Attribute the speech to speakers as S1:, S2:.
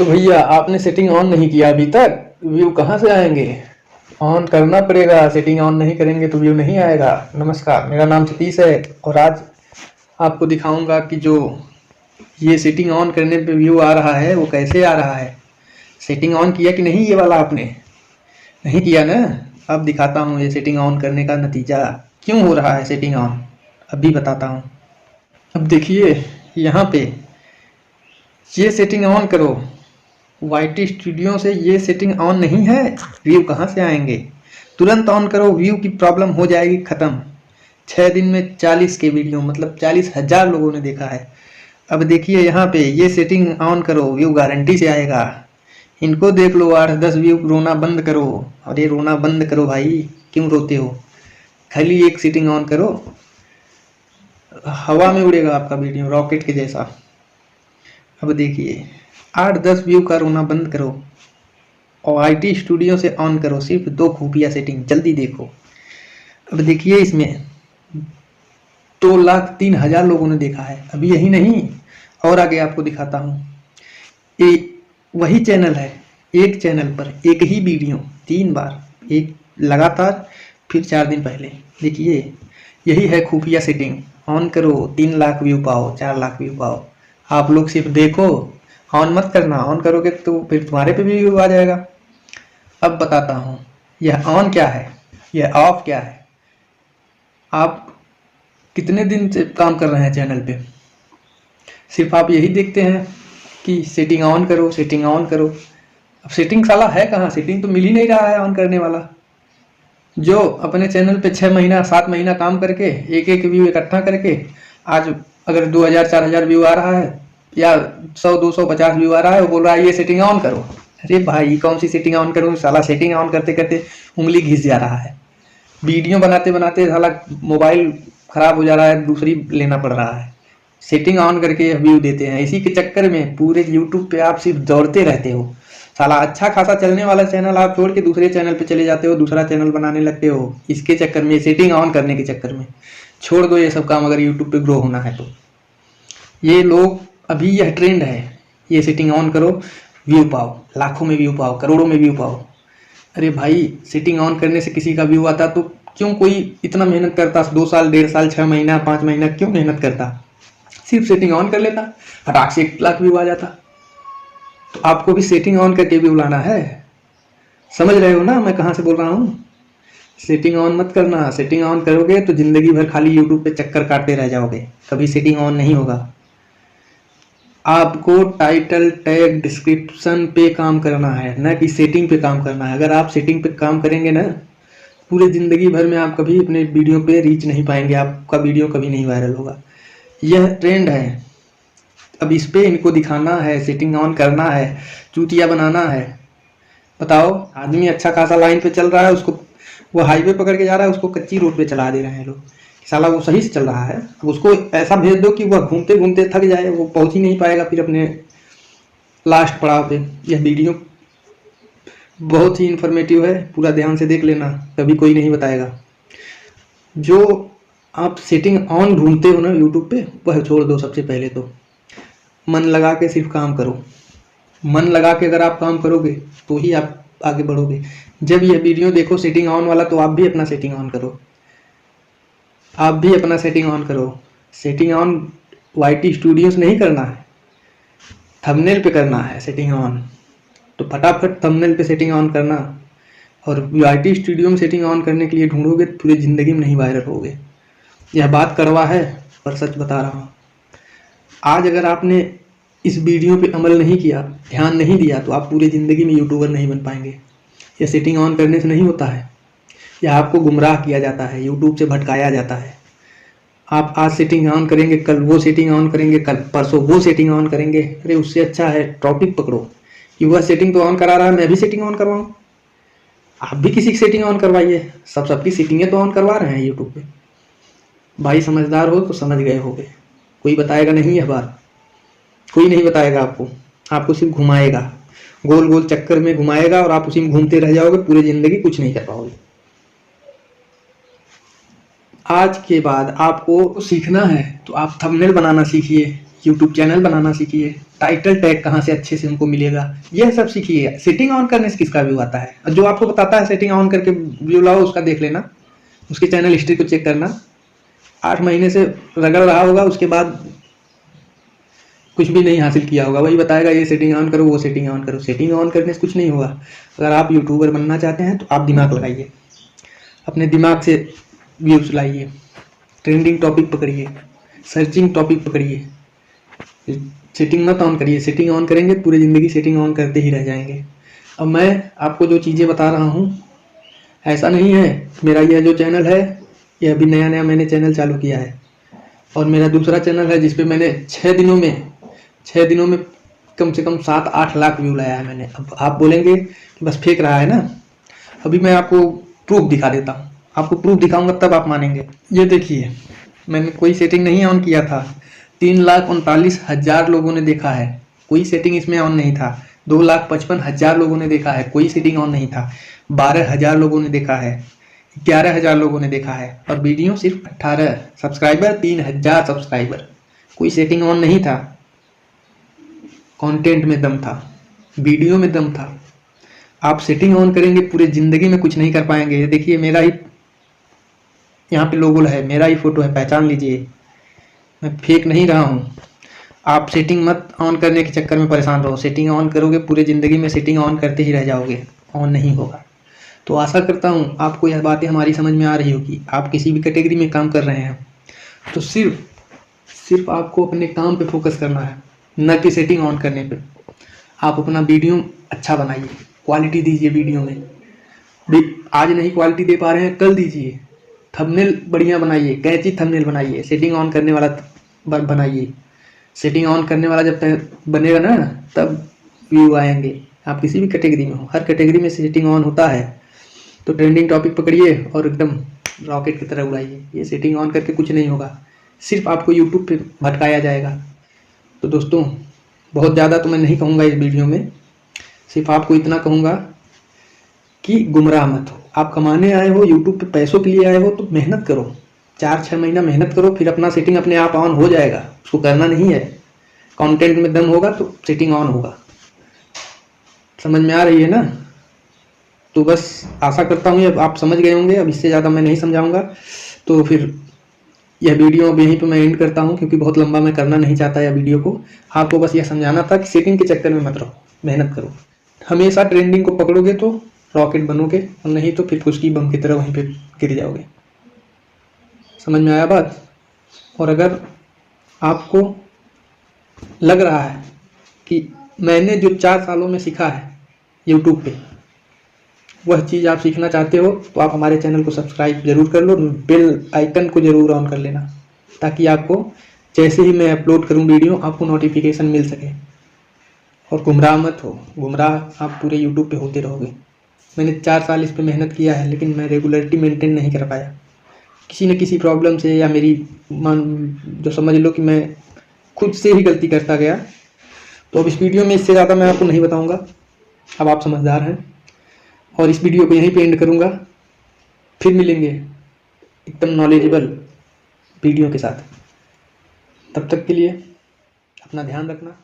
S1: तो भैया आपने सेटिंग ऑन नहीं किया अभी तक, व्यू कहाँ से आएंगे? ऑन करना पड़ेगा। सेटिंग ऑन नहीं करेंगे तो व्यू नहीं आएगा। नमस्कार, मेरा नाम सतीश है और आज आपको दिखाऊंगा कि जो ये सेटिंग ऑन करने पे व्यू आ रहा है वो कैसे आ रहा है। सेटिंग ऑन किया कि नहीं? ये वाला आपने नहीं किया ना? अब दिखाता हूँ ये सेटिंग ऑन करने का नतीजा क्यों हो रहा है सेटिंग ऑन, अभी बताता हूँ। अब देखिए यहाँ पे ये सेटिंग ऑन करो, YT स्टूडियो से ये सेटिंग ऑन नहीं है, व्यू कहाँ से आएंगे? तुरंत ऑन करो, व्यू की प्रॉब्लम हो जाएगी ख़त्म। 6 दिन में 40 के वीडियो, मतलब 40,000 लोगों ने देखा है। अब देखिए यहाँ पे ये सेटिंग ऑन करो, व्यू गारंटी से आएगा। इनको देख लो 8-10 व्यू, रोना बंद करो। अरे रोना बंद करो भाई, क्यों रोते हो? खाली एक सेटिंग ऑन करो, हवा में उड़ेगा आपका वीडियो रॉकेट के जैसा। अब देखिए 8-10 व्यू का रोना बंद करो और YT स्टूडियो से ऑन करो। सिर्फ 2 खुफिया सेटिंग, जल्दी देखो। अब देखिए इसमें 2,03,000 लोगों ने देखा है। अभी यही नहीं, और आगे आपको दिखाता हूँ। ये वही चैनल है, एक चैनल पर एक ही वीडियो 3 बार, एक लगातार, फिर 4 दिन पहले। देखिए यही है खुफिया सेटिंग। ऑन करो, 3 लाख व्यू पाओ, 4 लाख व्यू पाओ। आप लोग सिर्फ देखो, ऑन मत करना। ऑन करोगे तो फिर तुम्हारे पे भी व्यू आ जाएगा। अब बताता हूँ यह ऑन क्या है, यह ऑफ क्या है। आप कितने दिन से काम कर रहे हैं चैनल पे? सिर्फ आप यही देखते हैं कि सेटिंग ऑन करो, सेटिंग ऑन करो। अब सेटिंग साला है कहाँ? सेटिंग तो मिल ही नहीं रहा है ऑन करने वाला। जो अपने चैनल पे 6 महीना 7 महीना काम करके एक व्यू इकट्ठा करके आज अगर 2,000-4,000 व्यू आ रहा है या 100-250 व्यू आ रहा है, वो बोल रहा है ये सेटिंग ऑन करो। अरे भाई कौन सी सेटिंग ऑन करूँ? साला सेटिंग ऑन करते करते उंगली घिस जा रहा है। वीडियो बनाते बनाते साला मोबाइल खराब हो जा रहा है, दूसरी लेना पड़ रहा है। सेटिंग ऑन करके व्यू देते हैं। इसी के चक्कर में पूरे यूट्यूब पे आप सिर्फ दौड़ते रहते हो। साला अच्छा खासा चलने वाला चैनल आप छोड़ के दूसरे चैनल पे चले जाते हो, दूसरा चैनल बनाने लगते हो। इसके चक्कर में, सेटिंग ऑन करने के चक्कर में। छोड़ दो ये सब काम अगर यूट्यूब पे ग्रो होना है तो। ये लोग, अभी यह ट्रेंड है, ये सेटिंग ऑन करो, व्यू पाओ, लाखों में व्यू पाओ, करोड़ों में व्यू पाओ। अरे भाई सेटिंग ऑन करने से किसी का व्यू आता तो क्यों कोई इतना मेहनत करता? 2 साल, 1.5 साल, 6 महीना, 5 महीना क्यों मेहनत करता? सिर्फ सेटिंग ऑन कर लेता, फटाक से 1 लाख व्यू आ जाता। तो आपको भी सेटिंग ऑन करके व्यू लाना है। समझ रहे हो ना मैं कहाँ से बोल रहा हूँ? सेटिंग ऑन मत करना। सेटिंग ऑन करोगे तो जिंदगी भर खाली यूट्यूब पे चक्कर काटते रह जाओगे, कभी सेटिंग ऑन नहीं होगा। आपको टाइटल, टैग, डिस्क्रिप्शन पे काम करना है, ना कि सेटिंग पे काम करना है। अगर आप सेटिंग पे काम करेंगे ना, पूरे ज़िंदगी भर में आप कभी अपने वीडियो पे रीच नहीं पाएंगे, आपका वीडियो कभी नहीं वायरल होगा। यह ट्रेंड है, अब इस पे इनको दिखाना है, सेटिंग ऑन करना है, चूतिया बनाना है। बताओ, आदमी अच्छा खासा लाइन पे चल रहा है, उसको वो हाईवे पकड़ के जा रहा है, उसको कच्ची रोड पे चला दे रहे हैं लोग। साला वो सही से चल रहा है, अब उसको ऐसा भेज दो कि वह घूमते घूमते थक जाए, वो पहुंच ही नहीं पाएगा फिर अपने लास्ट पड़ाव पे। यह वीडियो बहुत ही इन्फॉर्मेटिव है, पूरा ध्यान से देख लेना, कभी कोई नहीं बताएगा। जो आप सेटिंग ऑन ढूंढते हो ना यूट्यूब पे, वह छोड़ दो। सबसे पहले तो मन लगा के सिर्फ काम करो। मन लगा के अगर आप काम करोगे तो ही आप आगे बढ़ोगे। जब यह वीडियो देखो सेटिंग ऑन वाला, तो आप भी अपना सेटिंग ऑन करो, आप भी अपना सेटिंग ऑन करो। सेटिंग ऑन YT स्टूडियो से नहीं करना है, थंबनेल पे करना है सेटिंग ऑन। तो फटाफट थंबनेल पे सेटिंग ऑन करना। और YT स्टूडियो में सेटिंग ऑन करने के लिए ढूंढोगे तो पूरी ज़िंदगी में नहीं वायरल होगे। यह बात कड़वा है पर सच बता रहा हूँ। आज अगर आपने इस वीडियो पे अमल नहीं किया, ध्यान नहीं दिया, तो आप पूरी ज़िंदगी में यूट्यूबर नहीं बन पाएंगे। यह सेटिंग ऑन करने से नहीं होता है, यह आपको गुमराह किया जाता है, यूट्यूब से भटकाया जाता है। आप आज सेटिंग ऑन करेंगे, कल वो सेटिंग ऑन करेंगे, कल परसों वो सेटिंग ऑन करेंगे। अरे उससे अच्छा है टॉपिक पकड़ो कि वह सेटिंग तो ऑन करा रहा है, मैं भी सेटिंग ऑन करवाऊँ। आप भी किसी की सेटिंग ऑन करवाइए, सबकी सेटिंगें तो ऑन करवा रहे हैं यूट्यूब पे। भाई समझदार हो तो समझ गए होगे, कोई बताएगा नहीं यह बात, कोई नहीं बताएगा आपको। आपको सिर्फ घुमाएगा, गोल गोल चक्कर में घुमाएगा और आप उसी में घूमते रह जाओगे, पूरी ज़िंदगी कुछ नहीं कर पाओगे। आज के बाद आपको सीखना है तो आप थंबनेल बनाना सीखिए, यूट्यूब चैनल बनाना सीखिए, टाइटल टैग कहाँ से अच्छे से उनको मिलेगा, यह सब सीखिए। सेटिंग ऑन करने से किसका व्यू आता है, और जो आपको बताता है सेटिंग ऑन करके व्यू लाओ, उसका देख लेना, उसके चैनल हिस्ट्री को चेक करना। 8 महीने से रगड़ रहा होगा, उसके बाद कुछ भी नहीं हासिल किया होगा, वही बताएगा ये सेटिंग ऑन करो, वो सेटिंग ऑन करो। सेटिंग ऑन करने से कुछ नहीं होगा। अगर आप यूट्यूबर बनना चाहते हैं तो आप दिमाग लगाइए, अपने दिमाग से व्यूज लाइए, ट्रेंडिंग टॉपिक पकड़िए, सर्चिंग टॉपिक पकड़िए, सेटिंग मत ऑन करिए। सेटिंग ऑन करेंगे पूरी ज़िंदगी सेटिंग ऑन करते ही रह जाएंगे। अब मैं आपको जो चीज़ें बता रहा हूँ, ऐसा नहीं है, मेरा यह जो चैनल है, यह अभी नया नया मैंने चैनल चालू किया है, और मेरा दूसरा चैनल है जिसपे मैंने 6 दिनों में कम से कम 7-8 लाख व्यू लाया है मैंने। अब आप बोलेंगे कि बस फेंक रहा है ना, अभी मैं आपको प्रूफ दिखा देता हूँ, आपको प्रूफ दिखाऊंगा तब आप मानेंगे। ये देखिए, मैंने कोई सेटिंग नहीं ऑन किया था, 3,39,000 लोगों ने देखा है, कोई सेटिंग इसमें ऑन नहीं था। 2,55,000 लोगों ने देखा है, कोई सेटिंग ऑन नहीं था। 12,000 लोगों ने देखा है, 11,000 लोगों ने देखा है, और वीडियो सिर्फ 18 सब्सक्राइबर, 3,000 सब्सक्राइबर, कोई सेटिंग ऑन नहीं था। कंटेंट में दम था, वीडियो में दम था। आप सेटिंग ऑन करेंगे पूरे ज़िंदगी में कुछ नहीं कर पाएंगे। देखिए मेरा ही यहाँ पे लोगो है, मेरा ही फोटो है, पहचान लीजिए, मैं फेक नहीं रहा हूँ। आप सेटिंग मत ऑन करने के चक्कर में परेशान रहो। सेटिंग ऑन करोगे पूरे ज़िंदगी में सेटिंग ऑन करते ही रह जाओगे, ऑन नहीं होगा। तो आशा करता हूँ आपको यह बातें हमारी समझ में आ रही होगी। आप किसी भी कैटेगरी में काम कर रहे हैं तो सिर्फ आपको अपने काम पे फोकस करना है, न कि सेटिंग ऑन करने पे। आप अपना वीडियो अच्छा बनाइए, क्वालिटी दीजिए वीडियो में। आज नहीं क्वालिटी दे पा रहे हैं, कल दीजिए। थंबनेल बढ़िया बनाइए, कैची थंबनेल बनाइए, सेटिंग ऑन करने वाला बनाइए। सेटिंग ऑन करने वाला जब बनेगा ना, तब व्यू आएंगे। आप किसी भी कैटेगरी में हो, हर कैटेगरी में सेटिंग ऑन होता है। तो ट्रेंडिंग टॉपिक पकड़िए और एकदम रॉकेट की तरह उड़ाइए। ये सेटिंग ऑन करके कुछ नहीं होगा, सिर्फ आपको यूट्यूब पे भटकाया जाएगा। तो दोस्तों, बहुत ज़्यादा तो मैं नहीं कहूँगा इस वीडियो में, सिर्फ आपको इतना कहूँगा कि गुमराह मत हो। आप कमाने आए हो, यूट्यूब पे पैसों के लिए आए हो, तो मेहनत करो, 4-6 महीना मेहनत करो, फिर अपना सेटिंग अपने आप ऑन हो जाएगा। उसको करना नहीं है, कंटेंट में दम होगा तो सेटिंग ऑन होगा। समझ में आ रही है ना? तो बस आशा करता हूँ आप समझ गए होंगे। अब इससे ज़्यादा मैं नहीं समझाऊंगा। तो फिर यह वीडियो अब यहीं पे मैं एंड करता हूँ, क्योंकि बहुत लंबा मैं करना नहीं चाहता यह वीडियो को। आपको बस यह समझाना था कि सेटिंग के चक्कर में मत रहो, मेहनत करो। हमेशा ट्रेंडिंग को पकड़ोगे तो रॉकेट बनोगे, और नहीं तो फिर फुसकी बम की तरह वहीं पे गिर जाओगे। समझ में आया बात? और अगर आपको लग रहा है कि मैंने जो 4 सालों में सीखा है यूट्यूब पे, वह चीज़ आप सीखना चाहते हो, तो आप हमारे चैनल को सब्सक्राइब जरूर कर लो, बेल आइकन को जरूर ऑन कर लेना, ताकि आपको जैसे ही मैं अपलोड करूं वीडियो, आपको नोटिफिकेशन मिल सके। और गुमराह मत हो, गुमराह आप पूरे यूट्यूब पे होते रहोगे। मैंने 4 साल इस पे मेहनत किया है, लेकिन मैं रेगुलरिटी मेंटेन नहीं कर पाया, किसी न किसी प्रॉब्लम से, या मेरी जो समझ लो कि मैं खुद से ही गलती करता गया। तो अब इस वीडियो में इससे ज़्यादा मैं आपको नहीं बताऊँगा, अब आप समझदार हैं। और इस वीडियो को यहीं पे एंड करूँगा, फिर मिलेंगे एकदम नॉलेजेबल वीडियो के साथ। तब तक के लिए अपना ध्यान रखना।